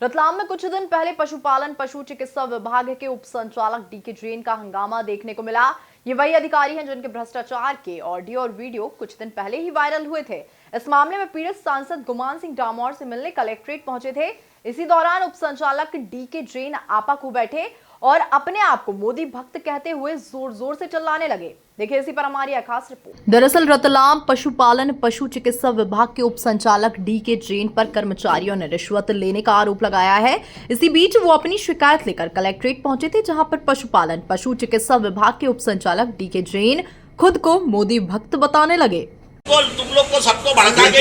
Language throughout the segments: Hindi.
रतलाम में कुछ दिन पहले पशुपालन पशु चिकित्सा विभाग के उप संचालक डीके जैन का हंगामा देखने को मिला। ये वही अधिकारी हैं जिनके भ्रष्टाचार के ऑडियो और वीडियो कुछ दिन पहले ही वायरल हुए थे। इस मामले में पीड़ित सांसद गुमान सिंह डामोर से मिलने कलेक्ट्रेट पहुंचे थे। इसी दौरान उप संचालक डीके जैन आपा को बैठे और अपने आप को मोदी भक्त कहते हुए जोर जोर से चिल्लाने लगे। देखिए इसी पर हमारी खास रिपोर्ट। दरअसल रतलाम पशुपालन पशु चिकित्सा विभाग के उप संचालक डीके जैन पर कर्मचारियों ने रिश्वत लेने का आरोप लगाया है। इसी बीच वो अपनी शिकायत लेकर कलेक्ट्रेट पहुंचे थे, जहां पर पशुपालन पशु चिकित्सा विभाग के उप संचालक डीके जैन खुद को मोदी भक्त बताने लगे। तुम लोग को सबको भड़का के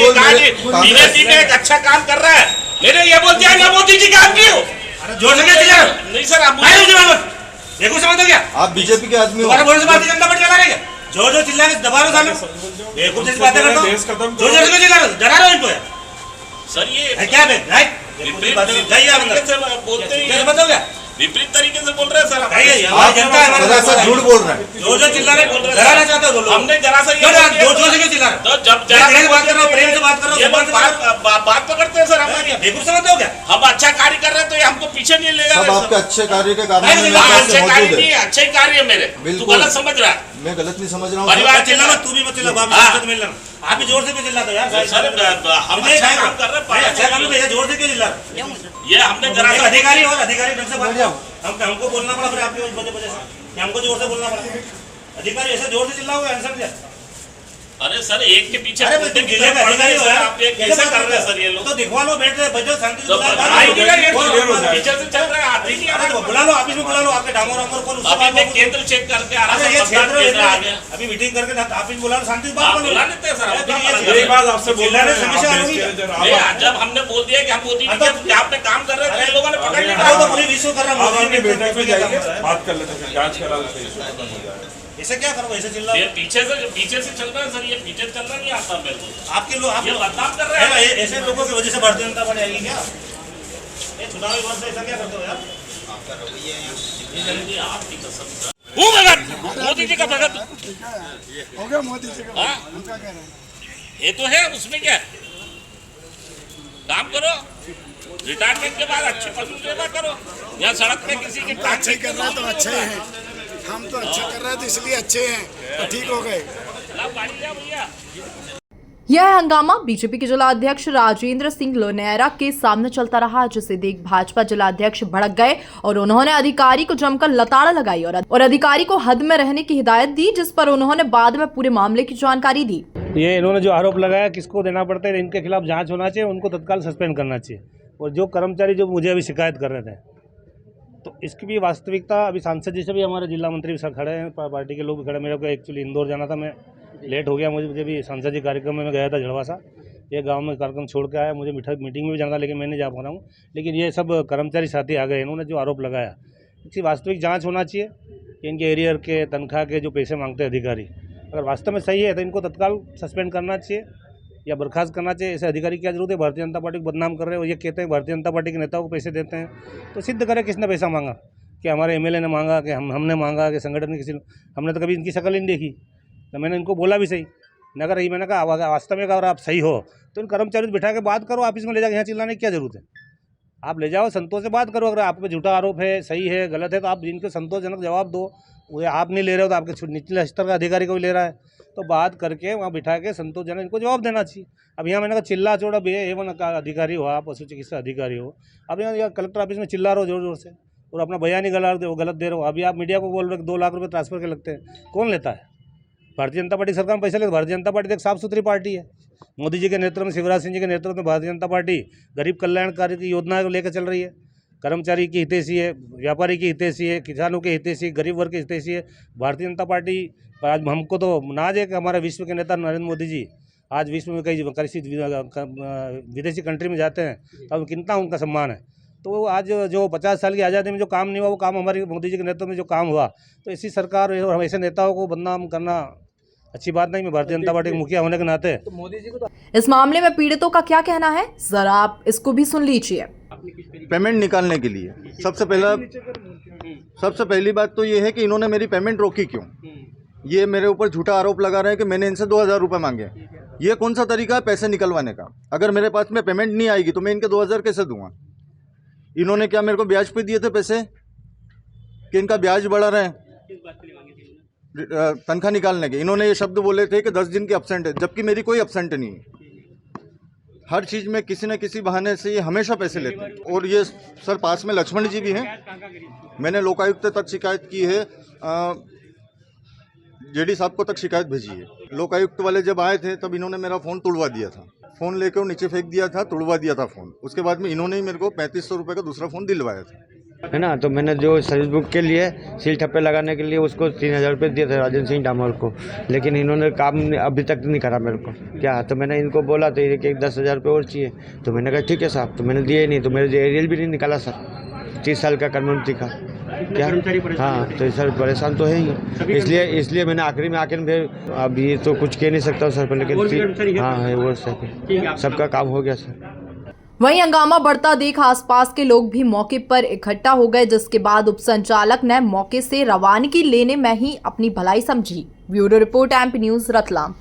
धीरे एक अच्छा काम कर रहा है। मैंने ये बोल दिया मोदी जी काम क्यों जोर से नहीं सर, आप देखो समझ क्या आप बीजेपी के आदमी हो, भारतीय जनता पार्टी चला रहे जो जो चिल्लाने दबा रहे सामने देखो जैसी बातें करता हूं, जो जो चिल्ला रहे डरा रहे इनको सर। ये क्या है राइट बोलते हैं बताओ क्या विपरीत तरीके से बोल रहे हैं सर। झूठ बोल रहे हैं, जो जो चिल्ला रहे डराना चाहते हो हमने जरा सा जो जो से चिल्ला रहे तो जब बात कर रहे हो प्रेम से बात कर रहे हो बात पकड़ते हैं सर। हमारी देखो समझते हो क्या हम अच्छा कार्य कर रहे हैं तो ये हमको पीछे नहीं लेगा। सब आपके अच्छे कार्य के कारण अच्छे कार्य नहीं है, अच्छे कार्य है मेरे। तू गलत समझ रहा है। मैं गलत नहीं समझ रहा हूँ। परिवार चिल्ला मत, तू भी मत चिल्ला, मिलना आप भी जोर से क्यों चिल्लाते हो यार सर। हम अच्छा काम कर रहे हैं, अच्छा काम भैया जोर से क्यों चिल्ला रहे हो? ये हमने जरा सा अधिकारी और अधिकारी ढंग से बात जाओ हमको बोलना पड़ा फिर आपकी वजह से हमको जोर से बोलना पड़ा। अधिकारी ऐसे जोर से चिल्लाओगे आंसर दिया। अरे सर एक के पीछे अधिकारी हो आप एक कैसे कर रहे हैं सर? ये लोग तो दिखवा लो, बैठ रहे बैठो शांति से पीछे से चल रहा है। आप देखिए बुला लो ऑफिस में, बुला लो आपके डामोर वामोर को अभी मैं केंद्र चेक करके आ रहा हूं। अभी मीटिंग करके ऑफिस बुला लो, शांति से बात करो। बुला लेते हैं सर। एक बात आपसे बोल रहे हैं, समस्या होगी जब हमने बोल दिया कि हम मोदी जी आपने काम कर रहे थे, लोगों ने पकड़ लिया तो पूरी विश्व कर रहा है। बैठक में जाइए बात कर लेते हैं, जांच करा लेते हैं। ऐसे क्या करो, ऐसे चिल्ला पीछे से चल रहा है सर। ये पीछे चलना नहीं आता मेरे को। आपके लोग आप बदनाम कर रहे हैं। ऐसे लोगों की वजह से भारतीय जनता पार्टी आएगी क्या? ये चुनावी वर्ष ऐसा क्या करते हो यार? आपका रवैया है आपकी कसम। मोदी जी का भगत हो गया, मोदी जी का उनका कह रहे हैं ये तो है, उसमें क्या काम करो, रिटायरमेंट के बाद अच्छी पशु सेवा करो। या सड़क पे किसी के अच्छा ही कर रहा है तो अच्छे हैं, हम तो अच्छा कर रहे हैं तो इसलिए अच्छे हैं, तो ठीक हो गए। यह हंगामा बीजेपी के जिला अध्यक्ष राजेंद्र सिंह लोनेरा के सामने चलता रहा, जिसे देख भाजपा जिला अध्यक्ष भड़क गए और उन्होंने अधिकारी को जमकर लताड़ लगाई और अधिकारी को हद में रहने की हिदायत दी, जिस पर उन्होंने बाद में पूरे मामले की जानकारी दी। ये इन्होंने जो आरोप लगाया किसको देना पड़ता है, इनके खिलाफ जांच होना चाहिए, उनको तत्काल सस्पेंड करना चाहिए। और जो कर्मचारी जो मुझे अभी शिकायत कर रहे थे, तो इसकी भी वास्तविकता अभी सांसद जी से भी हमारे जिला मंत्री भी सर खड़े हैं, पार्टी के लोग भी खड़े। मेरे को एक्चुअली इंदौर जाना था, मैं लेट हो गया। मुझे भी सांसद जी कार्यक्रम में मैं गया था झड़वासा, ये गांव में कार्यक्रम छोड़ के आया। मुझे मीटिंग में भी जाना था लेकिन मैं नहीं जा पा रहा हूँ। लेकिन ये सब कर्मचारी साथी आ गए, इन्होंने जो आरोप लगाया इसकी वास्तविक जाँच होना चाहिए कि इनके एरियर के तनख्वाह के जो पैसे मांगते हैं अधिकारी, अगर वास्तव में सही है तो इनको तत्काल सस्पेंड करना चाहिए या बर्खास्त करना चाहिए। ऐसे अधिकारी की क्या जरूरत है? भारतीय जनता पार्टी को बदनाम कर रहे हो। ये कहते हैं भारतीय जनता पार्टी के नेताओं को पैसे देते हैं, तो सिद्ध करें किसने पैसा मांगा, कि हमारे एमएलए ने मांगा, कि हमने मांगा, कि संगठन ने किसी ने। हमने तो कभी इनकी शक्ल नहीं देखी, तो मैंने इनको बोला भी सही नगर ही। मैंने कहा वास्तव में अगर आप सही हो तो इन कर्मचारियों से बिठा के बात करो, ऑफिस में ले जाकर यहाँ चिल्लाने की क्या जरूरत है? आप ले जाओ, संतोष से बात करो। अगर आप पे झूठा आरोप है, सही है, गलत है, तो आप इनको संतोषजनक जवाब दो। वो आप नहीं ले रहे हो तो आपके निचले स्तर का अधिकारी को भी ले रहा है, तो बात करके वहाँ बिठा के संतोषजनक इनको जवाब देना चाहिए। अब यहाँ मैंने कहा चिल्ला चोड़ा A1 का अधिकारी हो, आप पशु चिकित्सा अधिकारी हो, अब यहाँ कलेक्टर ऑफिस में चिल्ला रहे हो जोर जोर से और अपना बयान ही गलत दे रहे हो। अभी आप मीडिया को बोल रहे हो कि 2 लाख रुपये ट्रांसफर के लगते हैं, कौन लेता है? भारतीय जनता पार्टी सरकार में पैसे लेते। भारतीय जनता पार्टी एक साफ सुथरी पार्टी है। मोदी जी के नेतृत्व में, शिवराज सिंह जी के नेतृत्व में भारतीय जनता पार्टी गरीब कल्याणकारी की योजनाएं को लेकर चल रही है। कर्मचारी की हितैषी है, व्यापारी की हितैषी है, किसानों की हितैषी, गरीब वर्ग की हितैषी है भारतीय जनता पार्टी। आज हमको तो नाज है कि हमारे विश्व के नेता नरेंद्र मोदी जी आज विश्व में कई विदेशी कंट्री में जाते हैं, तो कितना उनका सम्मान है। तो आज जो 50 साल की आज़ादी में जो काम नहीं हुआ, वो काम हमारे मोदी जी के नेतृत्व में जो काम हुआ, तो इसी सरकार और ऐसे नेताओं को बदनाम करना अच्छी बात नहीं। मैं भारतीय जनता पार्टी के मुखिया होने के नाते तो मोदी जी को इस मामले में पीड़ितों का क्या कहना है, जरा आप इसको भी सुन लीजिए। पेमेंट निकालने के लिए सबसे पहली बात तो ये है कि इन्होंने मेरी पेमेंट रोकी क्यों? ये मेरे ऊपर झूठा आरोप लगा रहे हैं कि मैंने इनसे 2000 रुपये मांगे। ये कौन सा तरीका है पैसे निकलवाने का? अगर मेरे पास में पेमेंट नहीं आएगी तो मैं इनके 2000 कैसे दूंगा? इन्होंने क्या मेरे को ब्याज पे दिए थे पैसे कि इनका ब्याज बढ़ा रहे हैं तनख्वाह निकालने के? इन्होंने ये शब्द बोले थे कि 10 दिन की अपसेंट है, जबकि मेरी कोई अपसेंट नहीं है। हर चीज़ में किसी न किसी बहाने से ये हमेशा पैसे लेते हैं। और ये सर पास में लक्ष्मण जी भी हैं, मैंने लोकायुक्त तक शिकायत की है, जेडी साहब को तक शिकायत भेजी है। लोकायुक्त वाले जब आए थे तब इन्होंने मेरा फ़ोन तोड़वा दिया था, फ़ोन लेकर वो नीचे फेंक दिया था, तोड़वा दिया था फ़ोन। उसके बाद में इन्होंने ही मेरे को 3500 रुपये का दूसरा फ़ोन दिलवाया था, है ना। तो मैंने जो सर्विस बुक के लिए सील ठप्पे लगाने के लिए उसको 3000 रुपये दिए थे राजन सिंह डामोर को, लेकिन इन्होंने काम अभी तक नहीं करा मेरे को। क्या तो मैंने इनको बोला तो ये कि 10,000 रुपये और चाहिए, तो मैंने कहा ठीक है साहब, तो मैंने दिए ही नहीं। तो मेरे एरियल भी नहीं निकाला सर, 30 साल का कर्मचारी का क्या। हाँ तो सर परेशान तो है ही, इसलिए मैंने आखिरी में आके फिर अब ये तो कुछ कह नहीं सकता सर पर, लेकिन हाँ है वो सर, सबका काम हो गया सर। वहीं हंगामा बढ़ता देख आसपास के लोग भी मौके पर इकट्ठा हो गए, जिसके बाद उपसंचालक ने मौके से रवानगी लेने में ही अपनी भलाई समझी। Bureau report, MP news, Ratlam.